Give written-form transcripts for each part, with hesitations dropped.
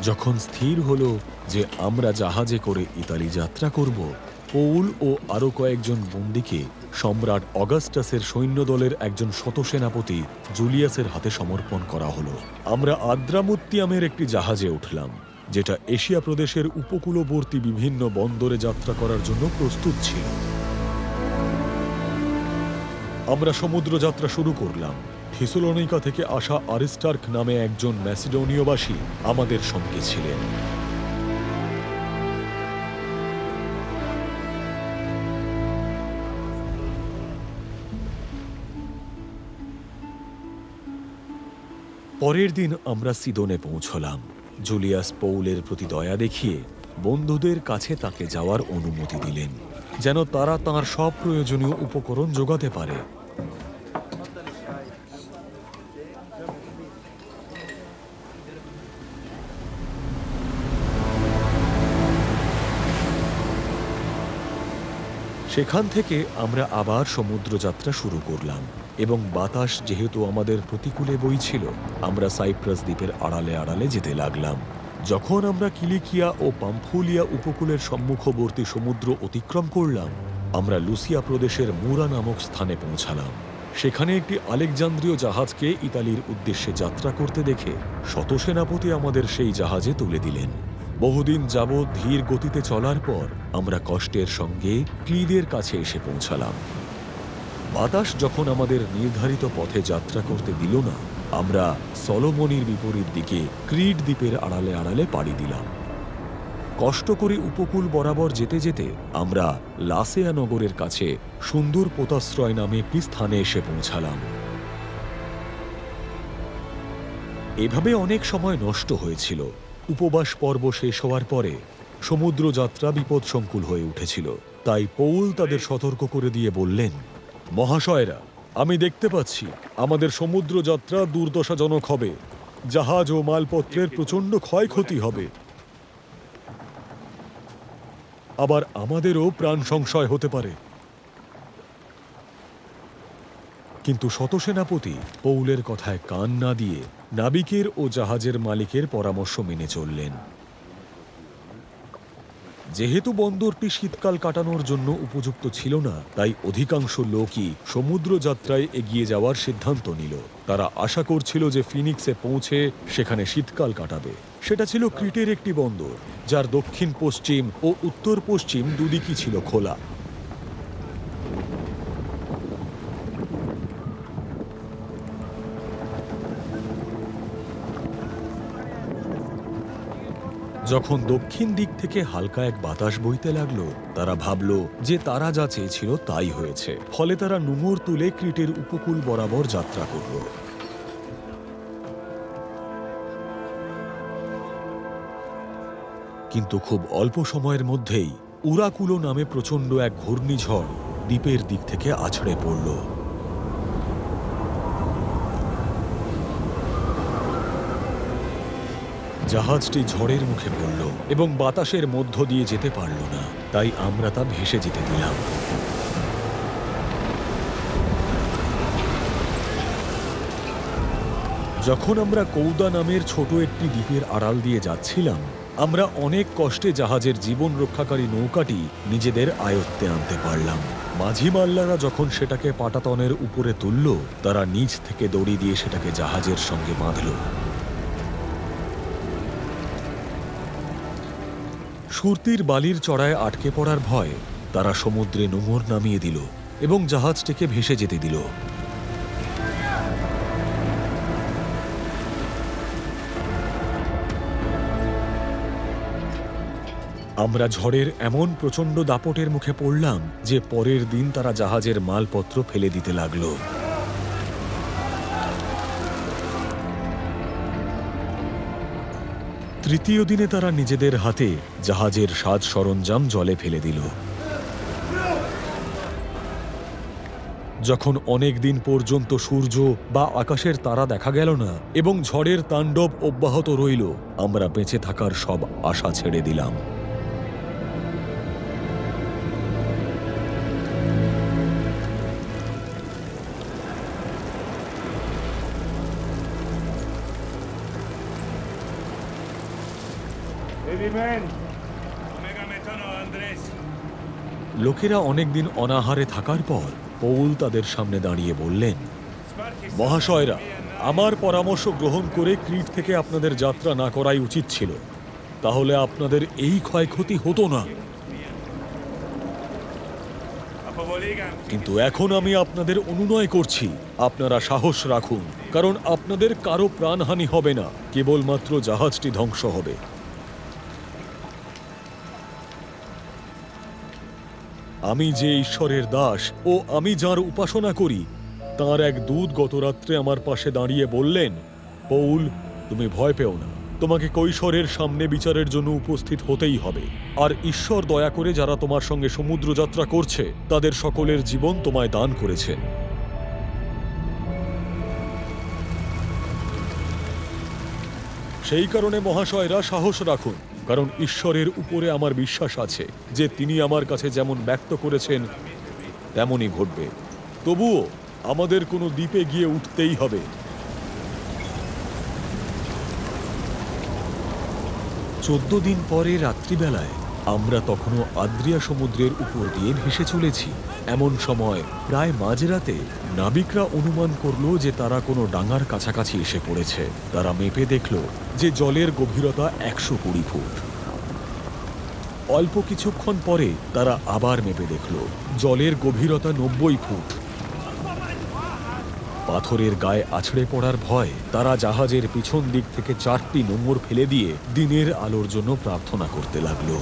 যখন স্থির হলো যে আমরা জাহাজে করে ইতালি যাত্রা করব, পৌল ও আরও কয়েকজন বন্দীকে সম্রাট অগাস্টাসের সৈন্যদলের একজন শতসেনাপতি জুলিয়াসের হাতে সমর্পণ করা হলো। আমরা আদ্রামুত্তিয়ামের একটি জাহাজে উঠলাম, যেটা এশিয়া প্রদেশের উপকূলবর্তী বিভিন্ন বন্দরে যাত্রা করার জন্য প্রস্তুত ছিল। আমরা সমুদ্র যাত্রা শুরু করলাম। থিসোলনিকা থেকে আসা আরিস্টার্ক নামে একজন ম্যাসিডোনীয়বাসী আমাদের সঙ্গে ছিলেন। পরের দিন আমরা সিদোনে পৌঁছলাম। জুলিয়াস পৌলের প্রতি দয়া দেখিয়ে বন্ধুদের কাছে তাকে যাওয়ার অনুমতি দিলেন, যেন তারা তাঁর সব প্রয়োজনীয় উপকরণ জোগাতে পারে। সেখান থেকে আমরা আবার সমুদ্রযাত্রা শুরু করলাম এবং বাতাস যেহেতু আমাদের প্রতিকূলে বইছিল, আমরা সাইপ্রাস দ্বীপের আড়ালে আড়ালে যেতে লাগলাম। যখন আমরা কিলিকিয়া ও পাম্ফুলিয়া উপকূলের সম্মুখবর্তী সমুদ্র অতিক্রম করলাম, আমরা লুসিয়া প্রদেশের মুরা নামক স্থানে পৌঁছালাম। সেখানে একটি আলেকজান্দ্রীয় জাহাজকে ইতালির উদ্দেশ্যে যাত্রা করতে দেখে শতসেনাপতি আমাদের সেই জাহাজে তুলে দিলেন। বহুদিন যাবৎ ধীর গতিতে চলার পর আমরা কষ্টের সঙ্গে ক্লিদের কাছে এসে পৌঁছালাম। বাতাস যখন আমাদের নির্ধারিত পথে যাত্রা করতে দিল না, আমরা সলোমনির বিপরীত দিকে ক্রিট দ্বীপের আড়ালে আড়ালে পাড়ি দিলাম। কষ্ট করে উপকূল বরাবর যেতে যেতে আমরা লাসেয়া নগরের কাছে সুন্দর পোতাশ্রয় নামে একটি স্থানে এসে পৌঁছালাম। এভাবে অনেক সময় নষ্ট হয়েছিল। উপবাস পর্ব শেষ হওয়ার পরে সমুদ্রযাত্রা বিপদসংকুল হয়ে উঠেছিল। তাই পৌল তাদের সতর্ক করে দিয়ে বললেন, মহাশয়রা, আমি দেখতে পাচ্ছি আমাদের সমুদ্রযাত্রা দুর্দশাজনক হবে। জাহাজ ও মালপত্রের প্রচণ্ড ক্ষয়ক্ষতি হবে, আবার আমাদেরও প্রাণ সংশয় হতে পারে। কিন্তু শতসেনাপতি পৌলের কথায় কান না দিয়ে নাবিকের ও জাহাজের মালিকের পরামর্শ মেনে চললেন। যেহেতু বন্দরটি শীতকাল কাটানোর জন্য উপযুক্ত ছিল না, তাই অধিকাংশ লোকই সমুদ্র যাত্রায় এগিয়ে যাওয়ার সিদ্ধান্ত নিল। তারা আশা করছিল যে ফিনিক্সে পৌঁছে সেখানে শীতকাল কাটাবে। সেটা ছিল ক্রিটের একটি বন্দর, যার দক্ষিণ পশ্চিম ও উত্তর পশ্চিম দুদিকই ছিল খোলা। যখন দক্ষিণ দিক থেকে হালকা এক বাতাস বইতে লাগলো, তারা ভাবল যে তারা যা চেয়েছিল তাই হয়েছে। ফলে তারা নোঙর তুলে ক্রিটের উপকূল বরাবর যাত্রা করল। কিন্তু খুব অল্প সময়ের মধ্যেই উরাকুলো নামে প্রচণ্ড এক ঘূর্ণিঝড় দ্বীপের দিক থেকে আছড়ে পড়ল। জাহাজটি ঝড়ের মুখে পড়ল এবং বাতাসের মধ্য দিয়ে যেতে পারল না। তাই আমরা তা ভেসে যেতে দিলাম। যখন আমরা কৌদা নামের ছোট একটি দ্বীপের আড়াল দিয়ে যাচ্ছিলাম, আমরা অনেক কষ্টে জাহাজের জীবন রক্ষাকারী নৌকাটি নিজেদের আয়ত্তে আনতে পারলাম। মাঝি মাল্লারা যখন সেটাকে পাটাতনের উপরে তুলল, তারা নিচ থেকে দড়ি দিয়ে সেটাকে জাহাজের সঙ্গে বাঁধল। সুরতির বালির চড়ায় আটকে পড়ার ভয় তারা সমুদ্রে নোঙর নামিয়ে দিল এবং জাহাজটিকে ভেসে যেতে দিল। আমরা ঝড়ের এমন প্রচণ্ড দাপটের মুখে পড়লাম যে পরের দিন তারা জাহাজের মালপত্র ফেলে দিতে লাগল। তৃতীয় দিনে তারা নিজেদের হাতে জাহাজের সাজ সরঞ্জাম জলে ফেলে দিল। যখন অনেক দিন পর্যন্ত সূর্য বা আকাশের তারা দেখা গেল না এবং ঝড়ের তাণ্ডব অব্যাহত রইল, আমরা বেঁচে থাকার সব আশা ছেড়ে দিলাম। লোকেরা অনেকদিন অনাহারে থাকার পর পৌল তাদের সামনে দাঁড়িয়ে বললেন, মহাশয়রা, আমার পরামর্শ গ্রহণ করে ক্রিট থেকে আপনাদের যাত্রা না করাই উচিত ছিল, তাহলে আপনাদের এই ক্ষয়ক্ষতি হতো না। কিন্তু এখন আমি আপনাদের অনুনয় করছি, আপনারা সাহস রাখুন, কারণ আপনাদের কারো প্রাণহানি হবে না, কেবলমাত্র জাহাজটি ধ্বংস হবে। আমি যে ঈশ্বরের দাস ও আমি যার উপাসনা করি, তার এক দূত গত রাত্রে আমার পাশে দাঁড়িয়ে বললেন, পৌল, তুমি ভয় পেও না, তোমাকে কৈশোরের সামনে বিচারের জন্য উপস্থিত হতেই হবে। আর ঈশ্বর দয়া করে যারা তোমার সঙ্গে সমুদ্র যাত্রা করছে তাদের সকলের জীবন তোমায় দান করেছেন। সেই কারণে মহাশয়রা সাহস রাখুন, কারণ ঈশ্বরের উপরে আমার বিশ্বাস আছে যে তিনি আমার কাছে যেমন ব্যক্ত করেছেন তেমনই ঘটবে। তবুও আমাদের কোনো দ্বীপে গিয়ে উঠতেই হবে। 14 দিন পরে রাত্রিবেলায় আমরা তখনও আদ্রিয়া সমুদ্রের উপর দিয়ে ভেসে চলেছি। এমন সময় প্রায় মাঝরাতে নাবিকরা অনুমান করল যে তারা কোনো ডাঙার কাছাকাছি এসে পড়েছে। তারা মেপে দেখল যে জলের গভীরতা 120 ফুট। অল্প কিছুক্ষণ পরে তারা আবার মেপে দেখল জলের গভীরতা 90 ফুট। পাথরের গায়ে আছড়ে পড়ার ভয় তারা জাহাজের পিছন দিক থেকে 4টি নোঙর ফেলে দিয়ে দিনের আলোর জন্য প্রার্থনা করতে লাগলো।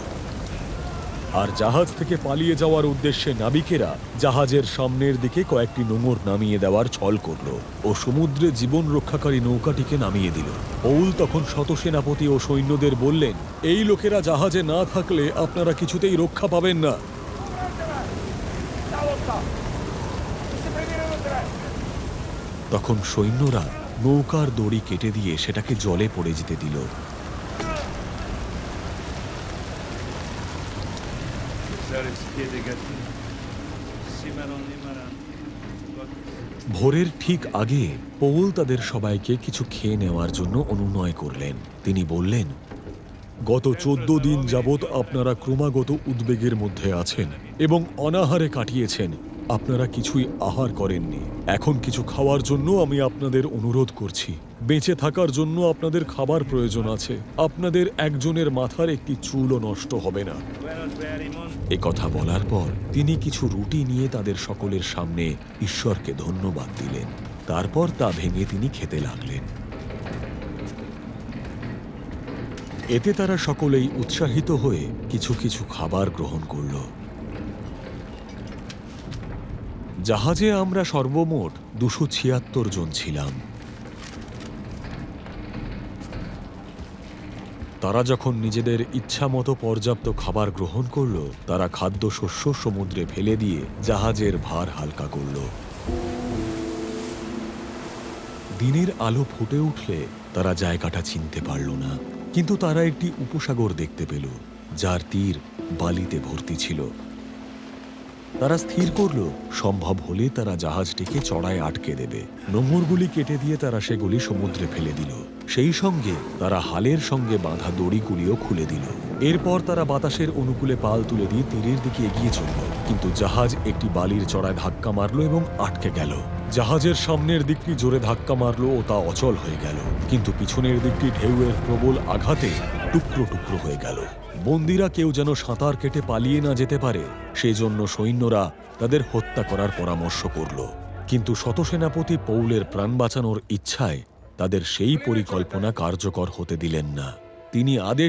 আর জাহাজ থেকে পালিয়ে যাওয়ার উদ্দেশ্যে নাবিকেরা জাহাজের সামনের দিকে কয়েকটি নোঙর নামিয়ে দেওয়ার ছল করল ও সমুদ্রে জীবন রক্ষাকারী নৌকাটিকে নামিয়ে দিল। পৌল তখন শতসেনাপতি ও সৈন্যদের বললেন, এই লোকেরা জাহাজে না থাকলে আপনারা কিছুতেই রক্ষা পাবেন না। তখন সৈন্যরা নৌকার দড়ি কেটে দিয়ে সেটাকে জলে পড়ে যেতে দিল। ভোরের ঠিক আগে পৌল তাদের সবাইকে কিছু খেয়ে নেওয়ার জন্য অনুনয় করলেন। তিনি বললেন, গত 14 দিন যাবৎ আপনারা ক্রমাগত উদ্বেগের মধ্যে আছেন এবং অনাহারে কাটিয়েছেন। আপনারা কিছুই আহার করেননি। এখন কিছু খাওয়ার জন্য আমি আপনাদের অনুরোধ করছি। বেঁচে থাকার জন্য আপনাদের খাবার প্রয়োজন আছে। আপনাদের একজনের মাথার একটি চুলও নষ্ট হবে না। এ কথা বলার পর তিনি কিছু রুটি নিয়ে তাদের সকলের সামনে ঈশ্বরকে ধন্যবাদ দিলেন। তারপর তা ভেঙে তিনি খেতে লাগলেন। এতে তারা সকলেই উৎসাহিত হয়ে কিছু কিছু খাবার গ্রহণ করল। জাহাজে আমরা সর্বমোট 276 জন ছিলাম। তারা যখন নিজেদের ইচ্ছামতো পর্যাপ্ত খাবার গ্রহণ করল, তারা খাদ্যশস্য সমুদ্রে ফেলে দিয়ে জাহাজের ভার হালকা করল। দিনের আলো ফুটে উঠলে তারা জায়গাটা চিনতে পারল না, কিন্তু তারা একটি উপসাগর দেখতে পেল যার তীর বালিতে ভর্তি ছিল। তারা স্থির করল সম্ভব হলে তারা জাহাজটিকে চড়ায় আটকে দেবে। নোঙরগুলি কেটে দিয়ে তারা সেগুলি সমুদ্রে ফেলে দিল। সেই সঙ্গে তারা হালের সঙ্গে বাঁধা দড়িগুলিও খুলে দিল। এরপর তারা বাতাসের অনুকূলে পাল তুলে দিয়ে তীরের দিকে এগিয়ে চলল, কিন্তু জাহাজ একটি বালির চড়ায় ধাক্কা মারল এবং আটকে গেল। জাহাজের সামনের দিকটি জোরে ধাক্কা মারল ও তা অচল হয়ে গেল, কিন্তু পিছনের দিকটি ঢেউয়ের প্রবল আঘাতে টুকরো টুকরো হয়ে গেল। বন্দীরা কেউ যেন সাঁতার কেটে পালিয়ে না যেতে পারে, সেজন্য সৈন্যরা তাদের হত্যা করার পরামর্শ করল। কিন্তু শতসেনাপতি পৌলের প্রাণ বাঁচানোর ইচ্ছায় তাদের সেই পরিকল্পনা কার্যকর হতে দিলেন না। তিনি আদেশ